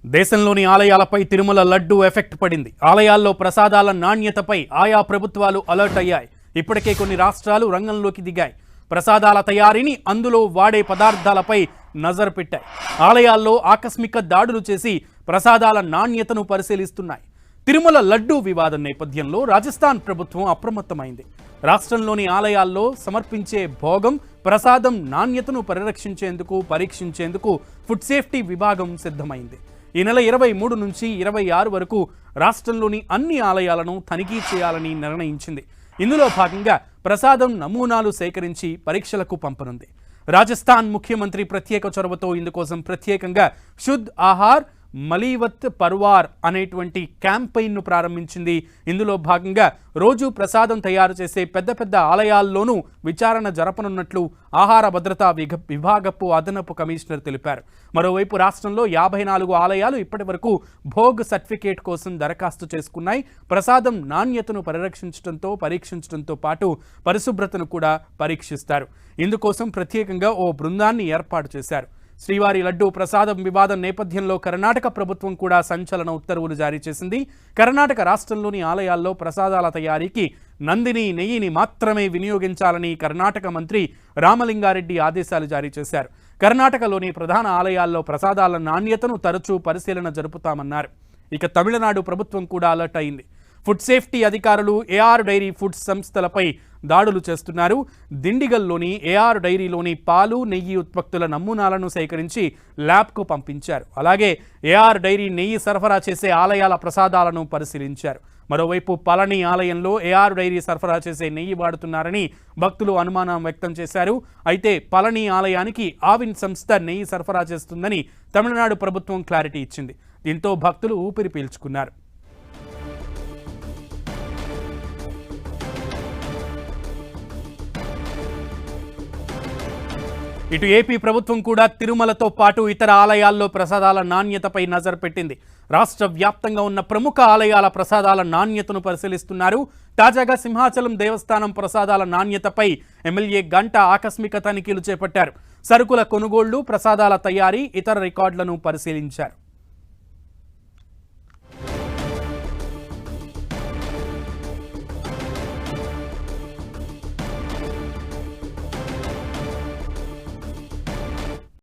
దేశంలోని ఆలయాలపై తిరుమల లడ్డు ఎఫెక్ట్ పడింది. ఆలయాల్లో ప్రసాదాల నాణ్యతపై ఆయా ప్రభుత్వాలు అలర్ట్ అయ్యాయి. ఇప్పటికే కొన్ని రాష్ట్రాలు రంగంలోకి దిగాయి. ప్రసాదాల తయారీని, అందులో వాడే పదార్థాలపై నజర్ పెట్టాయి. ఆలయాల్లో ఆకస్మిక దాడులు చేసి ప్రసాదాల నాణ్యతను పరిశీలిస్తున్నాయి. తిరుమల లడ్డు వివాదం నేపథ్యంలో రాజస్థాన్ ప్రభుత్వం అప్రమత్తమైంది. రాష్ట్రంలోని ఆలయాల్లో సమర్పించే భోగం, ప్రసాదం నాణ్యతను పరీక్షించేందుకు ఫుడ్ సేఫ్టీ విభాగం సిద్ధమైంది. ఈ నెల 23 నుంచి 26 వరకు రాష్ట్రంలోని అన్ని ఆలయాలను తనిఖీ చేయాలని నిర్ణయించింది. ఇందులో భాగంగా ప్రసాదం నమూనాలు సేకరించి పరీక్షలకు పంపనుంది. రాజస్థాన్ ముఖ్యమంత్రి ప్రత్యేక చొరవతో ఇందుకోసం ప్రత్యేకంగా శుద్ధ్ ఆహార్ మలీవత్ పర్వార్ అనేటువంటి క్యాంపెయిన్ను ప్రారంభించింది. ఇందులో భాగంగా రోజు ప్రసాదం తయారు చేసే పెద్ద ఆలయాల్లోనూ విచారణ జరపనున్నట్లు ఆహార భద్రతా విభాగపు అదనపు కమిషనర్ తెలిపారు. మరోవైపు రాష్ట్రంలో 54 ఆలయాలు ఇప్పటి వరకు భోగ్ సర్టిఫికేట్ కోసం దరఖాస్తు చేసుకున్నాయి. ప్రసాదం నాణ్యతను పరీక్షించడంతో పాటు పరిశుభ్రతను కూడా పరీక్షిస్తారు. ఇందుకోసం ప్రత్యేకంగా ఓ బృందాన్ని ఏర్పాటు చేశారు. శ్రీవారి లడ్డు ప్రసాదం వివాదం నేపథ్యంలో కర్ణాటక ప్రభుత్వం కూడా సంచలన ఉత్తర్వులు జారీ చేసింది. కర్ణాటక రాష్ట్రంలోని ఆలయాల్లో ప్రసాదాల తయారీకి నందిని నెయ్యిని మాత్రమే వినియోగించాలని కర్ణాటక మంత్రి రామలింగారెడ్డి ఆదేశాలు జారీ చేశారు. కర్ణాటకలోని ప్రధాన ఆలయాల్లో ప్రసాదాల నాణ్యతను తరచూ పరిశీలన జరుపుతామన్నారు. ఇక తమిళనాడు ప్రభుత్వం కూడా అలర్ట్ అయింది. ఫుడ్ సేఫ్టీ అధికారులు ఏఆర్ డైరీ ఫుడ్స్ సంస్థలపై దాడులు చేస్తున్నారు. దిండిగల్లోని ఏఆర్ డైరీలోని పాలు, నెయ్యి ఉత్పత్తుల నమూనాలను సేకరించి ల్యాబ్కు పంపించారు. అలాగే ఏఆర్ డైరీ నెయ్యి సరఫరా చేసే ఆలయాల ప్రసాదాలను పరిశీలించారు. మరోవైపు పళని ఆలయంలో ఏఆర్ డైరీ సరఫరా చేసే నెయ్యి వాడుతున్నారని భక్తులు అనుమానం వ్యక్తం చేశారు. అయితే పళని ఆలయానికి ఆవిన్ సంస్థ నెయ్యి సరఫరా చేస్తుందని తమిళనాడు ప్రభుత్వం క్లారిటీ ఇచ్చింది. దీంతో భక్తులు ఊపిరి పీల్చుకున్నారు. ఇటు ఏపీ ప్రభుత్వం కూడా తిరుమలతో పాటు ఇతర ఆలయాల్లో ప్రసాదాల నాణ్యతపై నజర్ పెట్టింది. రాష్ట్ర వ్యాప్తంగా ఉన్న ప్రముఖ ఆలయాల ప్రసాదాల నాణ్యతను పరిశీలిస్తున్నారు. తాజాగా సింహాచలం దేవస్థానం ప్రసాదాల నాణ్యతపై ఎమ్మెల్యే గంట ఆకస్మిక తనిఖీలు చేపట్టారు. సరుకుల కొనుగోళ్లు, ప్రసాదాల తయారీ, ఇతర రికార్డులను పరిశీలించారు.